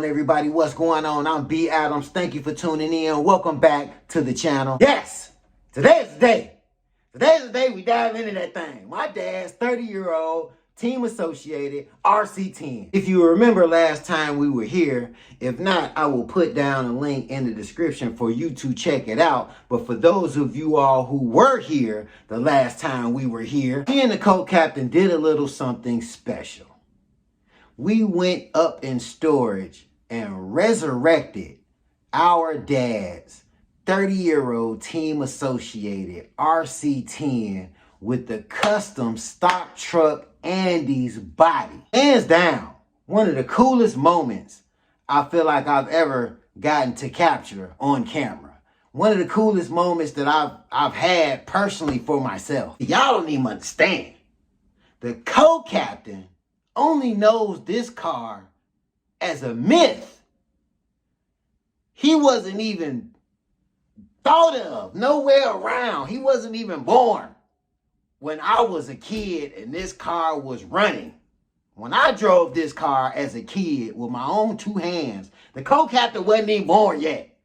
on, everybody? What's going on? I'm B. Adams. Thank you for tuning in. Welcome back to the channel. Yes, today's the day. Today's the day we dive into that thing. My dad's 30-year-old team associated RC10. If you remember last time we were here, if not, I will put down a link in the description for you to check it out. But for those of you all who were here the last time we were here, me and the co-captain did a little something special. We went up in storage and resurrected our dad's 30-year-old team associated RC10 with the custom stock truck Andy's body. Hands down, one of the coolest moments I feel like I've ever gotten to capture on camera. One of the coolest moments that I've had personally for myself. Y'all don't even understand. The co-captain only knows this car as a myth. He wasn't even thought of, nowhere around. He wasn't even born when I was a kid and this car was running. When I drove this car as a kid with my own two hands, the co-captain wasn't even born yet.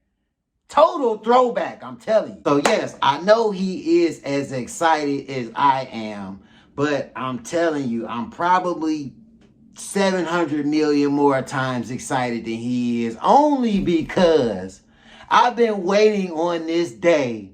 Total throwback, I'm telling you. So yes, I know he is as excited as I am, but I'm telling you, I'm probably 700 million more times excited than he is, only because I've been waiting on this day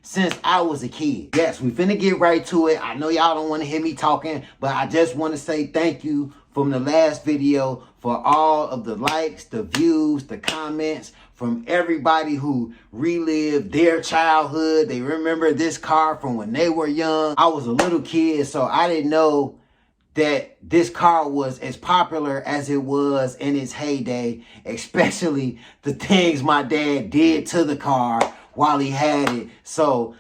since I was a kid. Yes, we finna get right to it. I know y'all don't want to hear me talking, but I just want to say thank you from the last video for all of the likes, the views, the comments, from everybody who relived their childhood. They remember this car from when they were young. I was a little kid, so I didn't know that this car was as popular as it was in its heyday, especially the things my dad did to the car while he had it. So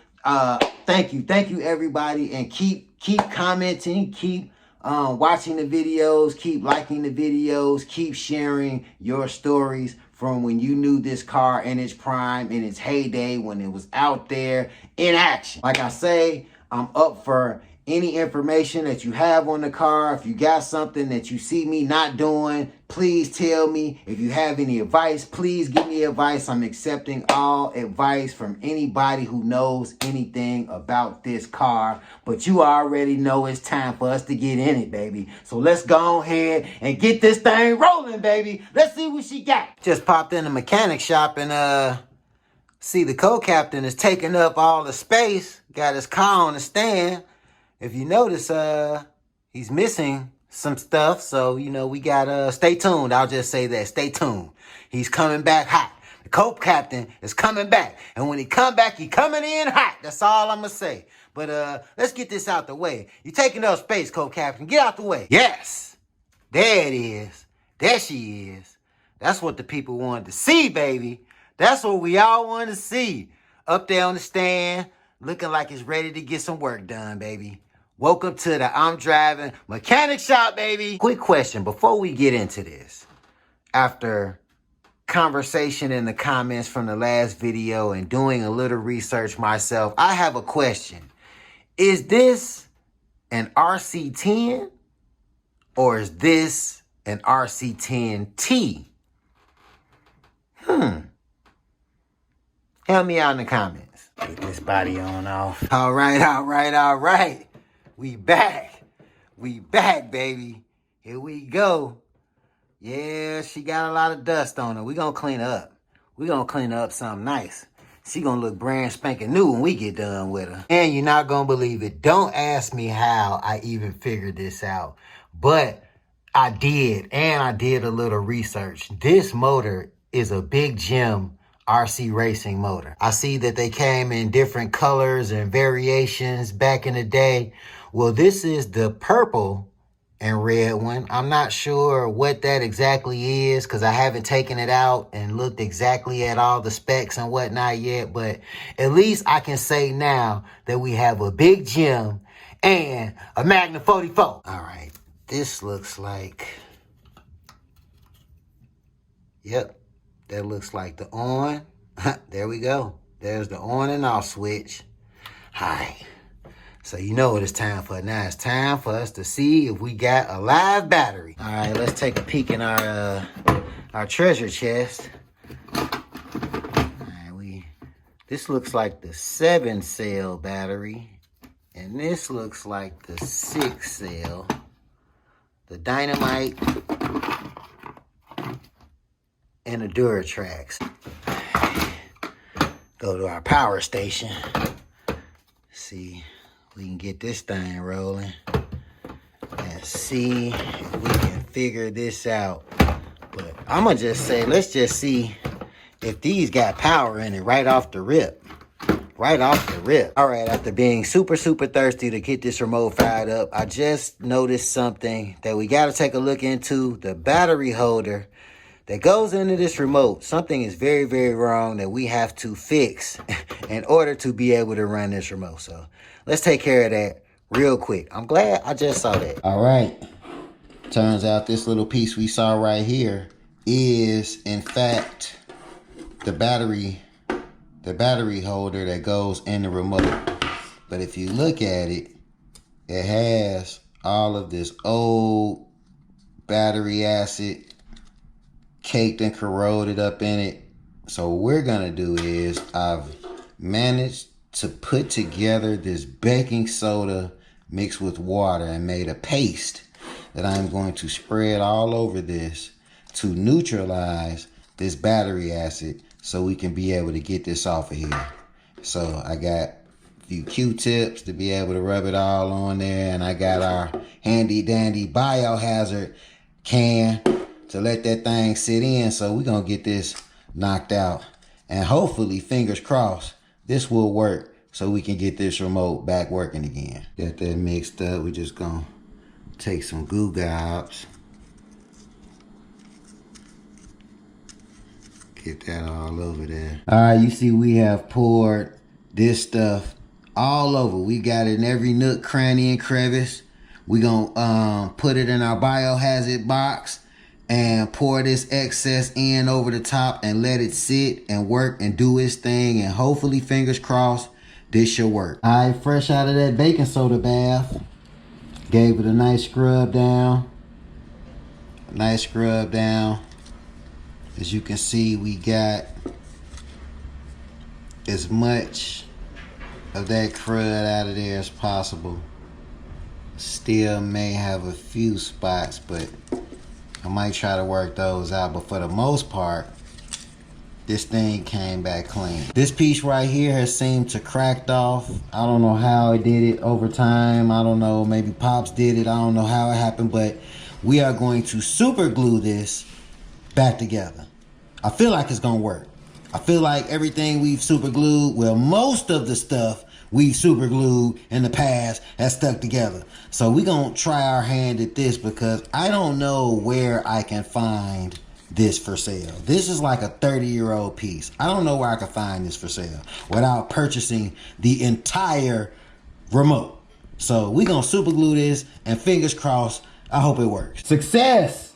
thank you everybody, and keep commenting, keep watching the videos, keep liking the videos, keep sharing your stories from when you knew this car in its prime, in its heyday, when it was out there in action. Like I say, I'm up for any information that you have on the car. If you got something that you see me not doing, please tell me. If you have any advice, please give me advice. I'm accepting all advice from anybody who knows anything about this car. But you already know it's time for us to get in it, baby. So let's go ahead and get this thing rolling, baby. Let's see what she got. Just popped in the mechanic shop and see the co-captain is taking up all the space. Got his car on the stand. If you notice, he's missing some stuff. So, you know, we got stay tuned. I'll just say that. Stay tuned. He's coming back hot. The co-captain is coming back. And when he come back, he coming in hot. That's all I'm going to say. But let's get this out the way. You're taking up space, co-captain. Get out the way. Yes. There it is. There she is. That's what the people wanted to see, baby. That's what we all want to see. Up there on the stand, looking like it's ready to get some work done, baby. Welcome to the I'm Driving Mechanic Shop, baby. Quick question before we get into this. After conversation in the comments from the last video and doing a little research myself, I have a question. Is this an RC10 or is this an RC10T? Help me out in the comments. Get this body on off. All right. We back, baby. Here we go. Yeah, she got a lot of dust on her. We gonna clean her up. We gonna clean her up something nice. She gonna look brand spanking new when we get done with her. And you're not gonna believe it. Don't ask me how I even figured this out. But I did, and I did a little research. This motor is a Big Jim RC racing motor. I see that they came in different colors and variations back in the day. Well, this is the purple and red one. I'm not sure what that exactly is because I haven't taken it out and looked exactly at all the specs and whatnot yet. But at least I can say now that we have a Big Jim and a Magnum 44. All right, this looks like, yep, that looks like the on. There we go. There's the on and off switch. Hi. So you know what it's time for now. It's time for us to see if we got a live battery. All right, let's take a peek in our treasure chest. All right, this looks like the 7-cell battery, and this looks like the 6-cell. The dynamite and the Duratrax. Go to our power station. See if we can get this thing rolling and see if we can figure this out. But I'm gonna just say, let's just see if these got power in it right off the rip. Right off the rip. All right, after being super thirsty to get this remote fired up, I just noticed something that we got to take a look into. The battery holder that goes into this remote. Something is very wrong that we have to fix in order to be able to run this remote. So let's take care of that real quick. I'm glad I just saw that. All right. Turns out this little piece we saw right here is, in fact, the battery holder that goes in the remote. But if you look at it, it has all of this old battery acid caked and corroded up in it. So what we're gonna do is, I've managed to put together this baking soda mixed with water and made a paste that I'm going to spread all over this to neutralize this battery acid, so we can be able to get this off of here. So I got a few Q-tips to be able to rub it all on there, and I got our handy dandy biohazard can to let that thing sit in. So we're gonna get this knocked out, and hopefully, fingers crossed, this will work so we can get this remote back working again. Got that mixed up. We just gonna take some Goo Gobs. Get that all over there. All right, you see we have poured this stuff all over. We got it in every nook, cranny, and crevice. We gonna put it in our biohazard box and pour this excess in over the top and let it sit and work and do its thing, and hopefully, fingers crossed, this should work. All right, fresh out of that baking soda bath. Gave it a nice scrub down. Nice scrub down. As you can see, we got as much of that crud out of there as possible. Still may have a few spots, but I might try to work those out. But for the most part, this thing came back clean. This piece right here has seemed to cracked off. I don't know how it did it over time. I don't know, maybe Pops did it. I don't know how it happened, but we are going to super glue this back together. I feel like it's gonna work. I feel like everything we've super glued, well, most of the stuff we've super glued in the past has stuck together. So we're gonna try our hand at this, because I don't know where I can find this for sale. This is like a 30-year-old piece. I don't know where I can find this for sale without purchasing the entire remote. So we're gonna super glue this, and fingers crossed, I hope it works. Success!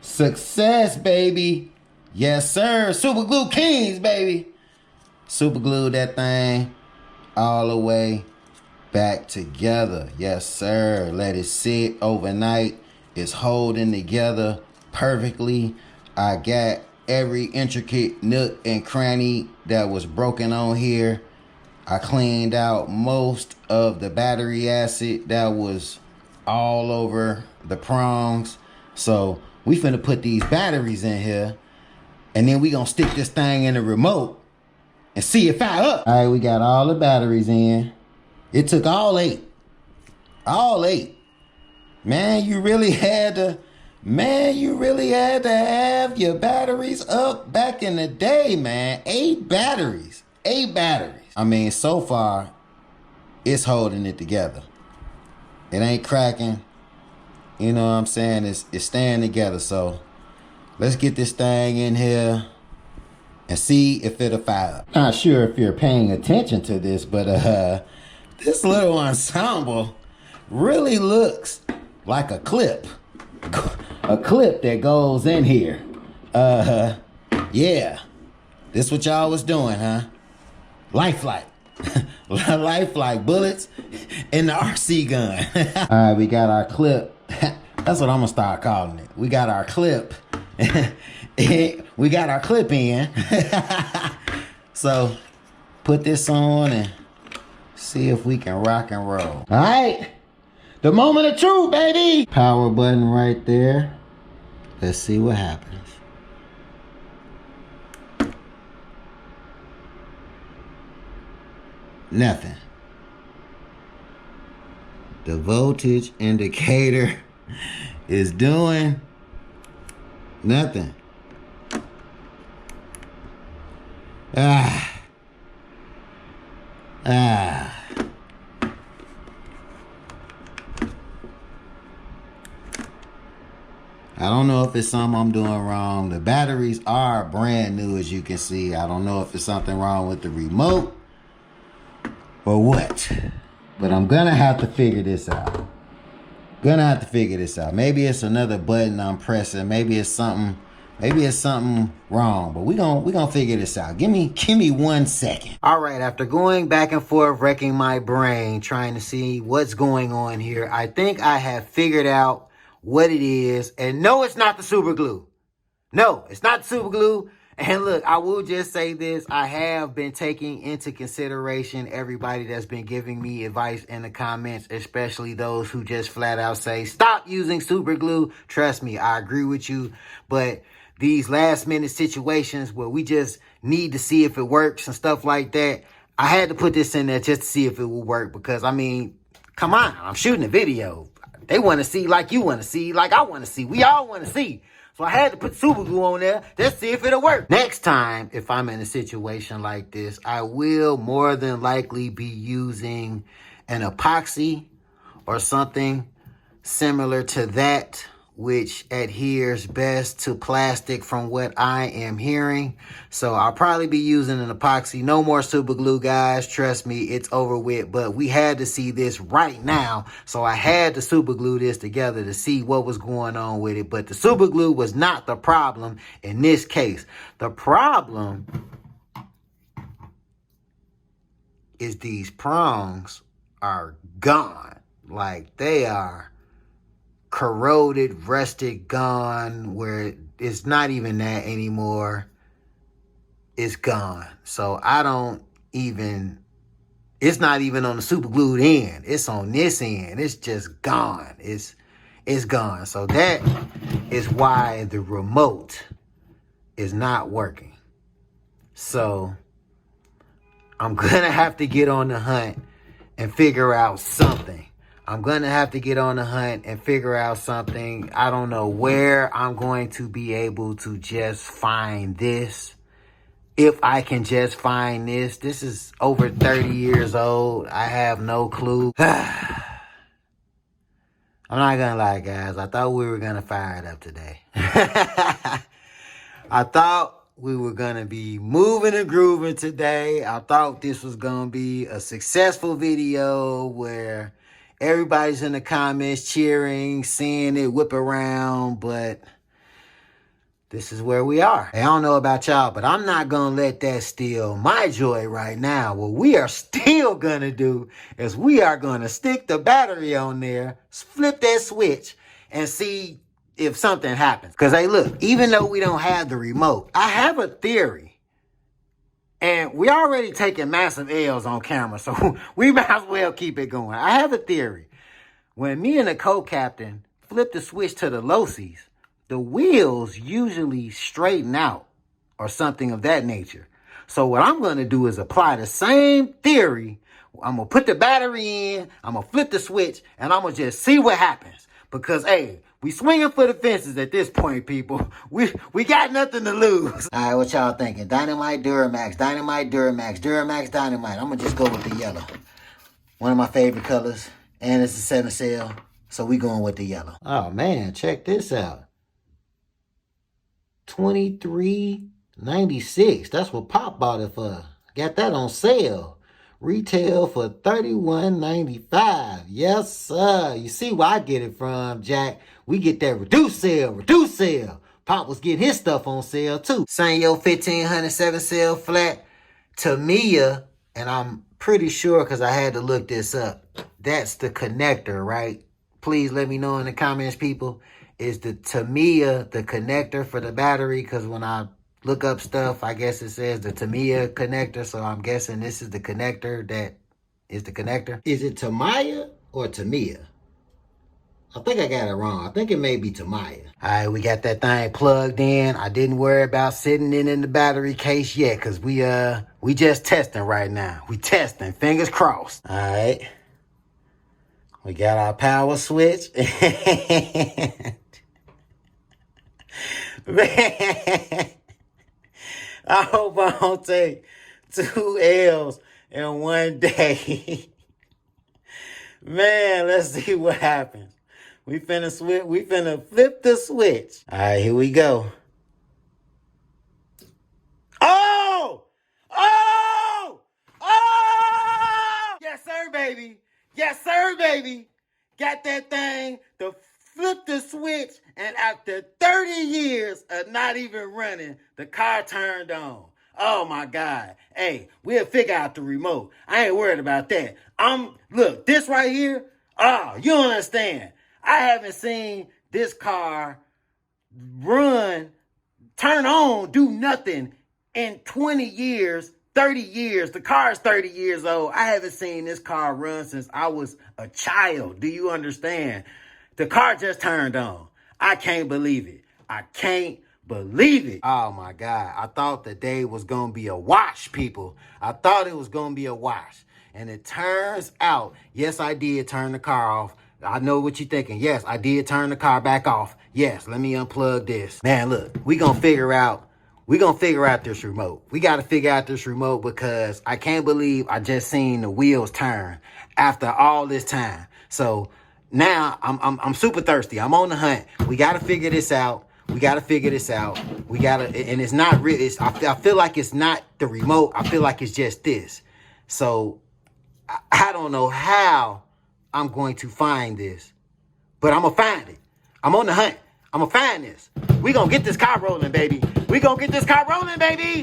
Success, baby! Yes, sir. Super glue kings, baby. Super glued that thing all the way back together. Yes, sir. Let it sit overnight. It's holding together perfectly. I got every intricate nook and cranny that was broken on here. I cleaned out most of the battery acid that was all over the prongs. So we finna put these batteries in here, and then we gonna stick this thing in the remote and see it fire up. All right, we got all the batteries in. It took all 8. All 8. Man, you really had to have your batteries up back in the day, man. 8 batteries. 8 batteries. I mean, so far, it's holding it together. It ain't cracking. You know what I'm saying? It's staying together. So let's get this thing in here and see if it'll fire up. Not sure if you're paying attention to this, but this little ensemble really looks like a clip. A clip that goes in here. Yeah. This what y'all was doing, huh? Lifelike. life like bullets in the RC gun. All right, we got our clip. That's what I'm gonna start calling it. We got our clip. We got our clip in. So put this on and see if we can rock and roll. All right, the moment of truth, baby. Power button right there. Let's see what happens. Nothing. The voltage indicator is doing nothing. I don't know if it's something I'm doing wrong. The batteries are brand new, as you can see. I don't know if it's something wrong with the remote or what, but I'm gonna have to figure this out. Maybe it's another button I'm pressing. Maybe it's something wrong, but we gonna figure this out. Give me 1 second. All right, after going back and forth, wrecking my brain, trying to see what's going on here, I think I have figured out what it is. And no, it's not the super glue. No, it's not the super glue. And look, I will just say this. I have been taking into consideration everybody that's been giving me advice in the comments, especially those who just flat out say, stop using super glue. Trust me, I agree with you. But these last minute situations where we just need to see if it works and stuff like that, I had to put this in there just to see if it will work. Because, I mean, come on, I'm shooting a video. They want to see like you want to see, like I want to see. We all want to see. So I had to put super glue on there. Let's see if it'll work. Next time, if I'm in a situation like this, I will more than likely be using an epoxy or something similar to that, which adheres best to plastic from what I am hearing. So I'll probably be using an epoxy. No more super glue, guys. Trust me, it's over with. But we had to see this right now. So I had to super glue this together to see what was going on with it. But the super glue was not the problem in this case. The problem is these prongs are gone. Like, they are corroded, rusted, gone, where it's not even that anymore. It's gone. So it's not even on the super glued end. It's on this end. It's just gone. It's gone. So that is why the remote is not working. So I'm gonna have to get on the hunt and figure out something. I don't know where I'm going to be able to just find this. If I can just find this. This is over 30 years old. I have no clue. I'm not gonna lie, guys. I thought we were gonna fire it up today. I thought we were gonna be moving and grooving today. I thought this was gonna be a successful video where everybody's in the comments cheering, seeing it whip around, but this is where we are. Hey, I don't know about y'all, but I'm not going to let that steal my joy right now. What we are still going to do is we are going to stick the battery on there, flip that switch, and see if something happens. Because, hey, look, even though we don't have the remote, I have a theory. And we already taking massive L's on camera, so we might as well keep it going. I have a theory. When me and the co-captain flip the switch to the low-seas, the wheels usually straighten out or something of that nature. So what I'm going to do is apply the same theory. I'm going to put the battery in, I'm going to flip the switch, and I'm going to just see what happens. Because, hey, we swinging for the fences at this point, people. We got nothing to lose. All right, what y'all thinking? Dynamite, Duramax, Dynamite, Duramax, Duramax, Dynamite. I'm going to just go with the yellow. One of my favorite colors. And it's a 7 cell. So we going with the yellow. Oh, man, check this out. $23.96. That's what Pop bought it for. Got that on sale. Retail for $31.95. Yes, sir. You see where I get it from, Jack. We get that reduced sale. Pop was getting his stuff on sale, too. Sanyo 1500 7 cell flat. Tamiya, and I'm pretty sure because I had to look this up. That's the connector, right? Please let me know in the comments, people. Is the Tamiya the connector for the battery? Because when I look up stuff, I guess it says the Tamiya connector. So I'm guessing this is the connector that is the connector. Is it Tamiya or Tamiya? I think I got it wrong. I think it may be Tamiya. All right, we got that thing plugged in. I didn't worry about sitting in the battery case yet because we just testing right now. We testing, fingers crossed. All right. We got our power switch. Man, I hope I don't take 2 L's in one day. Man, let's see what happens. We finna flip the switch. All right, here we go. Oh! Oh! Oh! Yes, sir, baby. Yes, sir, baby. Got that thing to flip the switch, and after 30 years of not even running, the car turned on. Oh my God. Hey, we'll figure out the remote. I ain't worried about that. Look, this right here, you don't understand. I haven't seen this car run, turn on, do nothing in 20 years, 30 years. The car is 30 years old. I haven't seen this car run since I was a child. Do you understand? The car just turned on. I can't believe it. I can't believe it. Oh my God. I thought the day was going to be a wash, people. I thought it was going to be a wash. And it turns out, yes, I did turn the car off. I know what you're thinking. Yes, I did turn the car back off. Yes, let me unplug this. Man, look, we're going to figure out this remote. We got to figure out this remote because I can't believe I just seen the wheels turn after all this time. So now I'm super thirsty. I'm on the hunt. We got to figure this out. And it's not really, I feel like it's not the remote. I feel like it's just this. So I don't know how I'm going to find this, but I'm going to find it. I'm on the hunt. I'm going to find this. We going to get this car rolling, baby.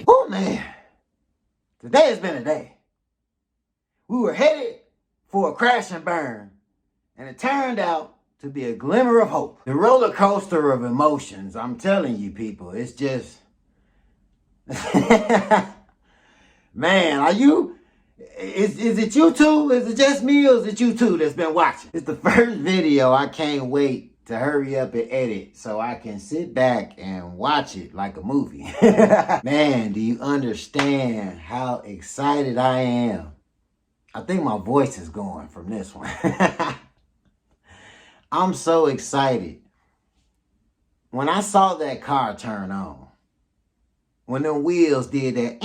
Oh, man. Today has been a day. We were headed for a crash and burn, and it turned out to be a glimmer of hope. The roller coaster of emotions, I'm telling you, people, it's just... Man, is it you two? Is it just me, or is it you two that's been watching? It's the first video I can't wait to hurry up and edit so I can sit back and watch it like a movie. Man, do you understand how excited I am? I think my voice is going from this one. I'm so excited. When I saw that car turn on, when them wheels did that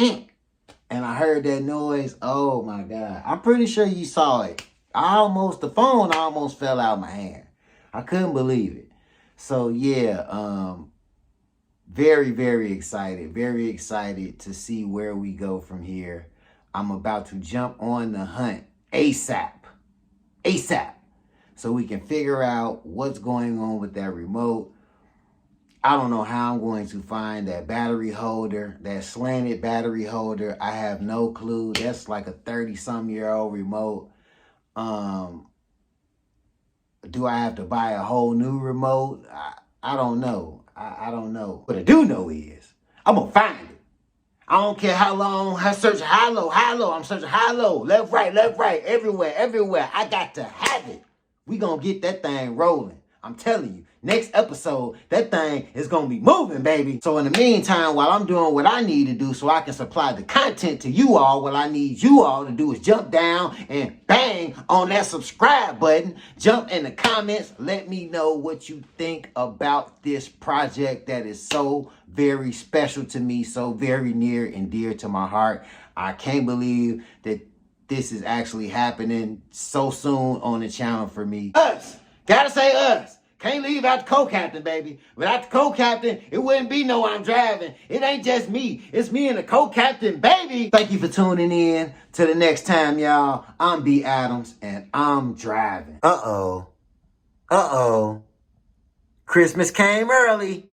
and I heard that noise, oh my God. I'm pretty sure you saw it. The phone almost fell out of my hand. I couldn't believe it. So yeah, very, very excited. Very excited to see where we go from here. I'm about to jump on the hunt ASAP. So we can figure out what's going on with that remote. I don't know how I'm going to find that battery holder, that slanted battery holder. I have no clue. That's like a 30-some-year-old remote. Do I have to buy a whole new remote? I don't know. I don't know. What I do know is I'm going to find it. I don't care how long. I search high, low. I'm searching high, low, left, right, everywhere. I got to have it. We going to get that thing rolling. I'm telling you, next episode, that thing is going to be moving, baby. So in the meantime, while I'm doing what I need to do so I can supply the content to you all, what I need you all to do is jump down and bang on that subscribe button. Jump in the comments. Let me know what you think about this project that is so very special to me, so very near and dear to my heart. I can't believe that this is actually happening so soon on the channel for me. Us. Gotta say us. Can't leave out the co-captain, baby. Without the co-captain, it wouldn't be no I'm driving. It ain't just me. It's me and the co-captain, baby. Thank you for tuning in. Till the next time, y'all. I'm B. Adams, and I'm driving. Uh-oh. Christmas came early.